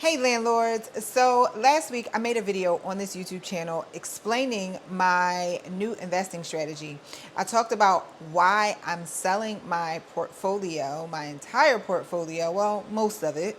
Hey landlords, so last week I made a video on this YouTube channel explaining my new investing strategy. I talked about why I'm selling my portfolio, my entire portfolio, well, most of it,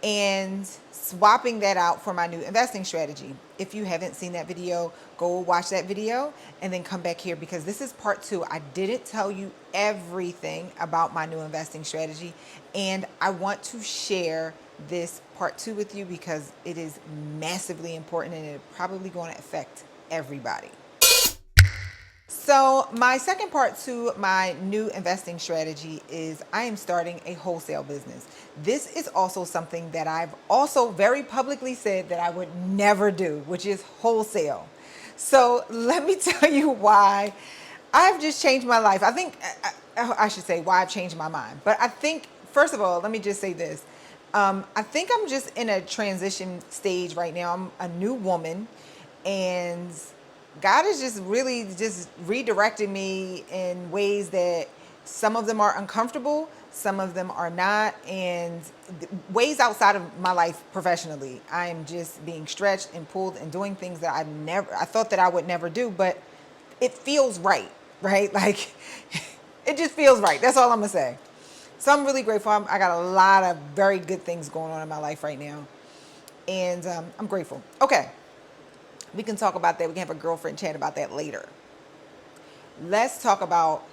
and swapping that out for my new investing strategy. If you haven't seen that video, go watch that video and then come back here because this is part 2. I didn't tell you everything about my new investing strategy, and I want to share this part 2 with you because it is massively important and it's probably going to affect everybody. So my second part to my new investing strategy is I am starting a wholesale business. This is also something that I've also very publicly said that I would never do, which is wholesale. So let me tell you why I've just changed my life. I should say why I've changed my mind. But I think, first of all, let me just say this. I think I'm just in a transition stage right now. I'm a new woman, and God is just really just redirecting me in ways that some of them are uncomfortable, some of them are not, and ways outside of my life professionally. I am just being stretched and pulled and doing things that I thought that I would never do, but it feels right? Like it just feels right. That's all I'm gonna say. So I'm really grateful. I got a lot of very good things going on in my life right now. And I'm grateful. Okay, we can talk about that. We can have a girlfriend chat about that later. Let's talk about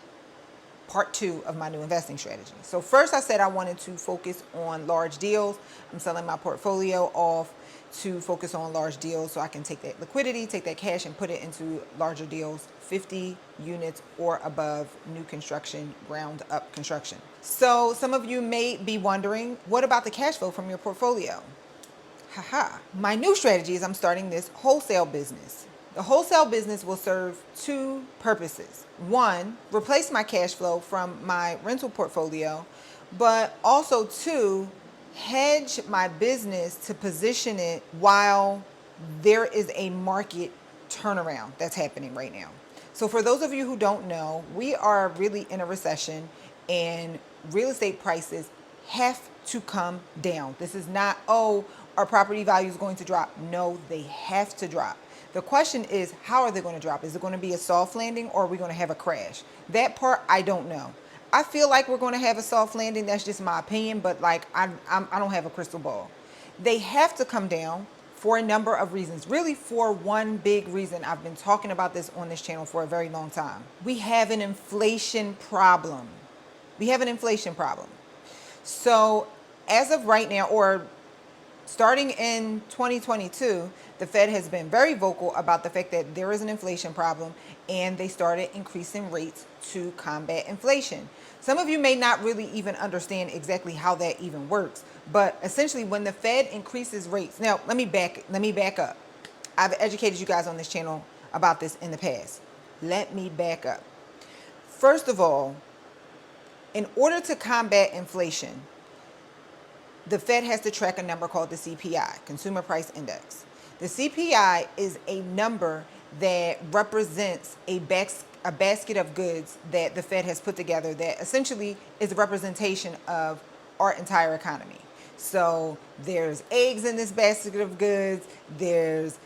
part 2 of my new investing strategy. So first I said I wanted to focus on large deals. I'm selling my portfolio off to focus on large deals so I can take that liquidity, take that cash and put it into larger deals, 50 units or above, new construction, ground up construction. So some of you may be wondering, what about the cash flow from your portfolio? Haha. My new strategy is I'm starting this wholesale business. The wholesale business will serve 2 purposes. 1, replace my cash flow from my rental portfolio, but also 2, hedge my business to position it while there is a market turnaround that's happening right now. So for those of you who don't know, we are really in a recession and real estate prices have to come down. This is not, oh, our property value is going to drop. No, they have to drop. The question is, how are they going to drop? Is it going to be a soft landing or are we going to have a crash? That part, I don't know. I feel like we're going to have a soft landing. That's just my opinion, but like I don't have a crystal ball. They have to come down for a number of reasons. Really for one big reason. I've been talking about this on this channel for a very long time. We have an inflation problem. We have an inflation problem. So as of right now, or starting in 2022, the Fed has been very vocal about the fact that there is an inflation problem, and they started increasing rates to combat inflation. Some of you may not really even understand exactly how that even works, but essentially when the Fed increases rates, now let me back up. I've educated you guys on this channel about this in the past. Let me back up. First of all, in order to combat inflation, the Fed has to track a number called the CPI, Consumer Price Index. The CPI is a number that represents a basket of goods that the Fed has put together that essentially is a representation of our entire economy. So there's eggs in this basket of goods. There's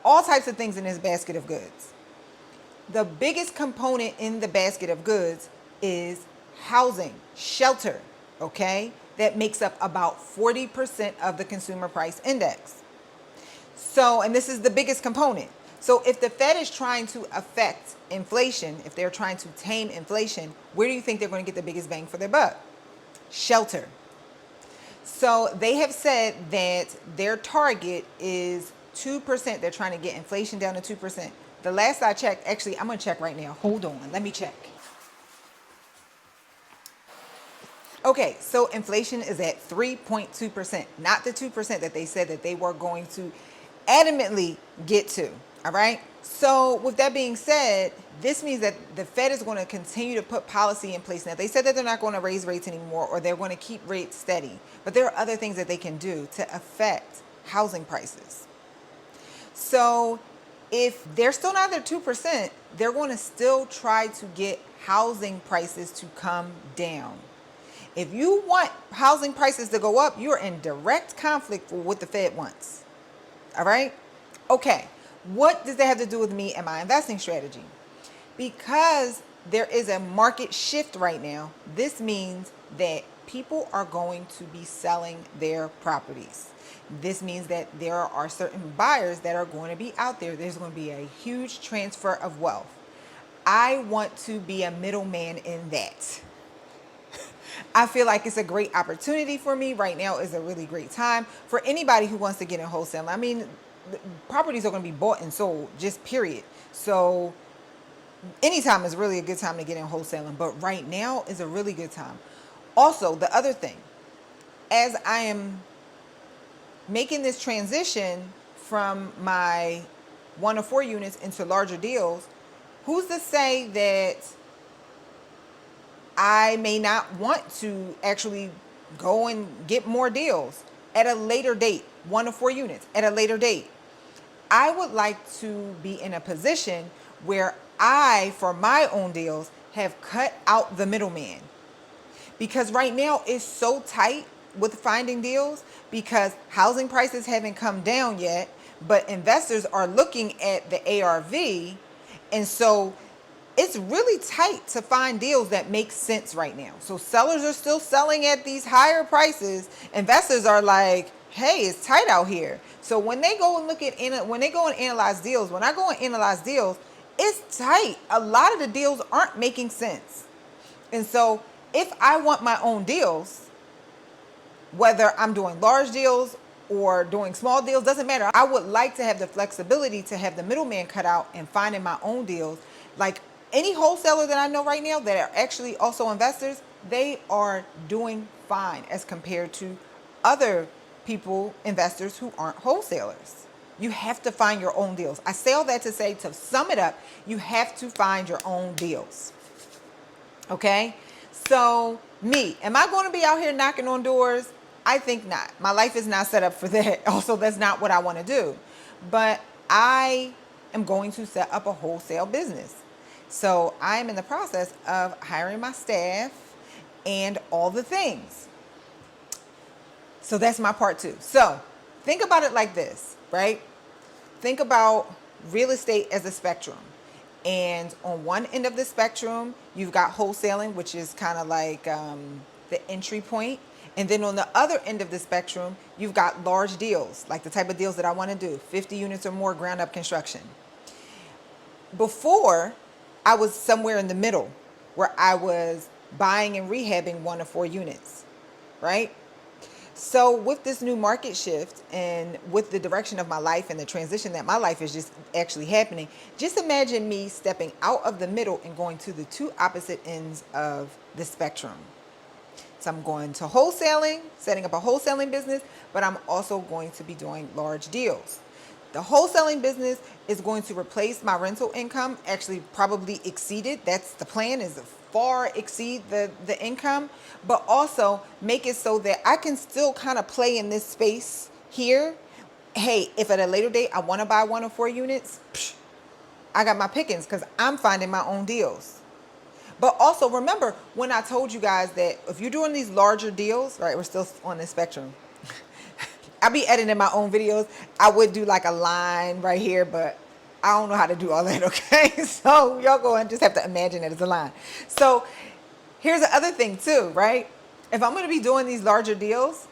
all types of things in this basket of goods. The biggest component in the basket of goods is housing, shelter, okay? That makes up about 40% of the consumer price index. So, and this is the biggest component. So if the Fed is trying to affect inflation, if they're trying to tame inflation, where do you think they're going to get the biggest bang for their buck? Shelter. So they have said that their target is 2%. They're trying to get inflation down to 2%. The last I checked, actually, I'm going to check right now. Hold on. Let me check. Okay, so inflation is at 3.2%, not the 2% that they said that they were going to adamantly get to, all right? So with that being said, this means that the Fed is going to continue to put policy in place. Now, they said that they're not going to raise rates anymore, or they're going to keep rates steady, but there are other things that they can do to affect housing prices. So if they're still not at 2%, they're going to still try to get housing prices to come down. If you want housing prices to go up, you're in direct conflict with what the Fed wants. All right? Okay. What does that have to do with me and my investing strategy? Because there is a market shift right now, this means that people are going to be selling their properties. This means that there are certain buyers that are going to be out there. There's going to be a huge transfer of wealth. I want to be a middleman in that. I feel like it's a great opportunity for me. Right now is a really great time for anybody who wants to get in wholesaling. I mean, properties are going to be bought and sold, just period. So anytime is really a good time to get in wholesaling, but right now is a really good time. Also, the other thing, as I am making this transition from my 1 to 4 units into larger deals, who's to say that I may not want to actually go and get more deals at a later date, 1 to 4 units at a later date? I would like to be in a position where I, for my own deals, have cut out the middleman. Because right now it's so tight with finding deals because housing prices haven't come down yet, but investors are looking at the ARV. And so it's really tight to find deals that make sense right now. So sellers are still selling at these higher prices. Investors are like, hey, it's tight out here. So when they go and when they go and analyze deals, when I go and analyze deals, it's tight. A lot of the deals aren't making sense. And so if I want my own deals, whether I'm doing large deals or doing small deals, doesn't matter. I would like to have the flexibility to have the middleman cut out and finding my own deals. Like any wholesaler that I know right now that are actually also investors, they are doing fine as compared to other people, investors who aren't wholesalers. You have to find your own deals. I say all that to say, to sum it up, you have to find your own deals. Okay? So me, am I going to be out here knocking on doors? I think not. My life is not set up for that. Also, that's not what I want to do. But I am going to set up a wholesale business. So I am in the process of hiring my staff and all the things. So that's my part 2. So think about it like this, right? Think about real estate as a spectrum. And on one end of the spectrum, you've got wholesaling, which is kind of like the entry point. And then on the other end of the spectrum, you've got large deals, like the type of deals that I want to do, 50 units or more ground up construction. Before, I was somewhere in the middle where I was buying and rehabbing 1 to 4 units, right? So with this new market shift and with the direction of my life and the transition that my life is just actually happening, just imagine me stepping out of the middle and going to the 2 opposite ends of the spectrum. So I'm going to wholesaling, setting up a wholesaling business, but I'm also going to be doing large deals. The wholesaling business is going to replace my rental income, actually probably exceed it. That's the plan, is far exceed the income, but also make it so that I can still kind of play in this space here. Hey, if at a later date I want to buy 1 or 4 units, I got my pickings because I'm finding my own deals. But also remember when I told you guys that if you're doing these larger deals, right, we're still on the spectrum. I'll be editing my own videos. I would do like a line right here, but I don't know how to do all that, okay? So y'all go and just have to imagine that it's a line. So here's the other thing too, right? If I'm going to be doing these larger deals,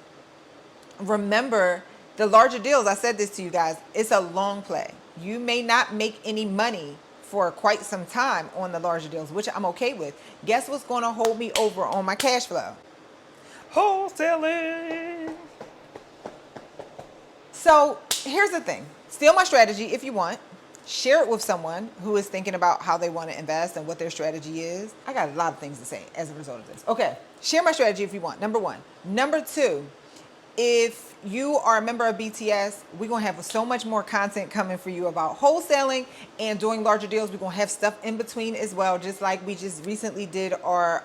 remember the larger deals, I said this to you guys, it's a long play. You may not make any money for quite some time on the larger deals, which I'm okay with. Guess what's going to hold me over on my cash flow? Wholesaling. So here's the thing. Steal my strategy if you want. Share it with someone who is thinking about how they want to invest and what their strategy is. I got a lot of things to say as a result of this. Okay, share my strategy if you want, number 1. Number 2, if you are a member of BTS, we're going to have so much more content coming for you about wholesaling and doing larger deals. We're going to have stuff in between as well, just like we just recently did our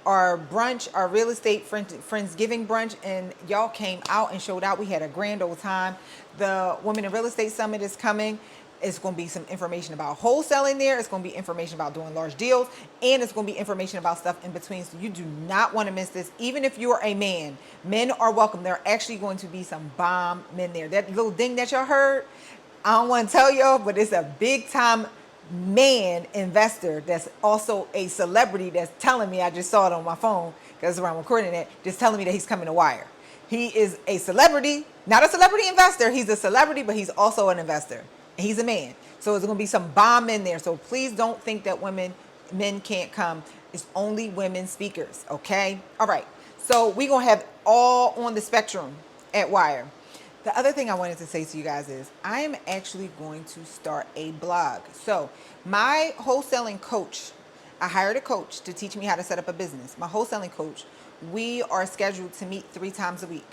brunch, our real estate Friendsgiving brunch, and y'all came out and showed out. We had a grand old time. The Women in Real Estate Summit is coming. It's going to be some information about wholesaling there. It's going to be information about doing large deals. And it's going to be information about stuff in between. So you do not want to miss this. Even if you're a man, men are welcome. There are actually going to be some bomb men there. That little ding that y'all heard, I don't want to tell y'all, but it's a big time man investor that's also a celebrity that's telling me, I just saw it on my phone because that's where I'm recording it, just telling me that he's coming to Wire. He is a celebrity, not a celebrity investor. He's a celebrity, but he's also an investor. And he's a man. So there's going to be some bomb in there. So please don't think that men can't come. It's only women speakers, okay? All right. So we're going to have all on the spectrum at Wire. The other thing I wanted to say to you guys is I am actually going to start a blog. So my wholesaling coach, I hired a coach to teach me how to set up a business. My wholesaling coach, we are scheduled to meet 3 times a week.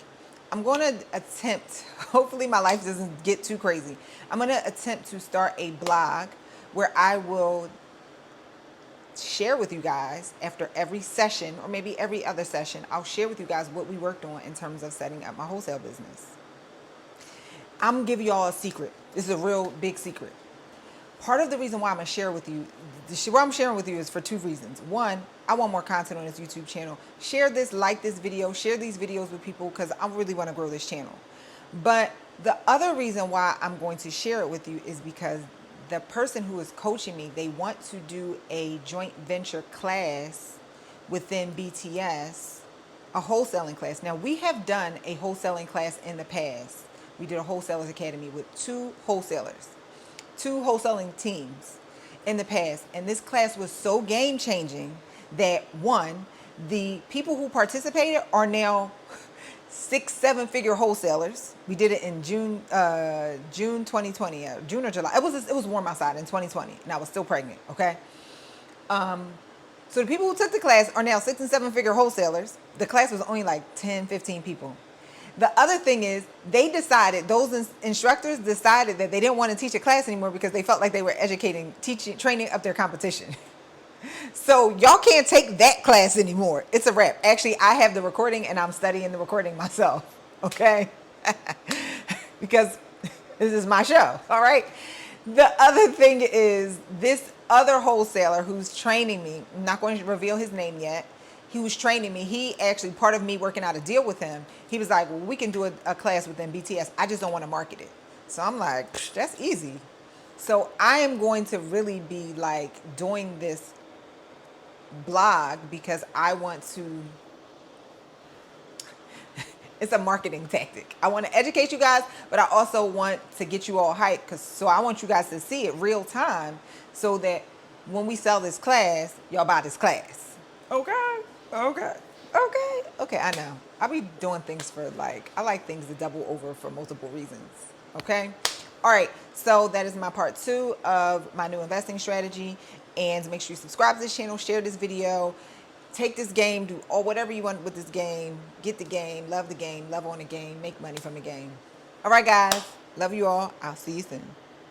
I'm going to attempt, hopefully my life doesn't get too crazy. I'm going to attempt to start a blog where I will share with you guys after every session, or maybe every other session, I'll share with you guys what we worked on in terms of setting up my wholesale business. I'm going to give you all a secret. This is a real big secret. Part of the reason why I'm going to share with you, what I'm sharing with you is for 2 reasons. One, I want more content on this YouTube channel. Share this, like this video, share these videos with people because I really want to grow this channel. But the other reason why I'm going to share it with you is because the person who is coaching me, they want to do a joint venture class within BTS, a wholesaling class. Now, we have done a wholesaling class in the past. We did a wholesalers academy with 2 wholesalers, 2 wholesaling teams in the past. And this class was so game changing that, one, the people who participated are now 6-7 figure wholesalers. We did it in June 2020, June or July. It was warm outside in 2020 and I was still pregnant. Okay. So the people who took the class are now 6 and 7 figure wholesalers. The class was only like 10, 15 people. The other thing is they decided, those instructors decided that they didn't want to teach a class anymore because they felt like they were training up their competition. So y'all can't take that class anymore. It's a wrap. Actually, I have the recording and I'm studying the recording myself. Okay. Because this is my show. All right. The other thing is this other wholesaler who's training me, I'm not going to reveal his name yet. He was training me. He actually, part of me working out a deal with him, he was like, well, we can do a class within BTS. I just don't want to market it. So I'm like, that's easy. So I am going to really be like doing this blog because I want to, it's a marketing tactic. I want to educate you guys, but I also want to get you all hyped so I want you guys to see it real time so that when we sell this class, y'all buy this class. Okay. Okay, I know. I be doing things for I like things to double over for multiple reasons. Okay? All right, so that is my part 2 of my new investing strategy. And make sure you subscribe to this channel, share this video, take this game, do whatever you want with this game. Get the game, love on the game, make money from the game. All right, guys. Love you all. I'll see you soon.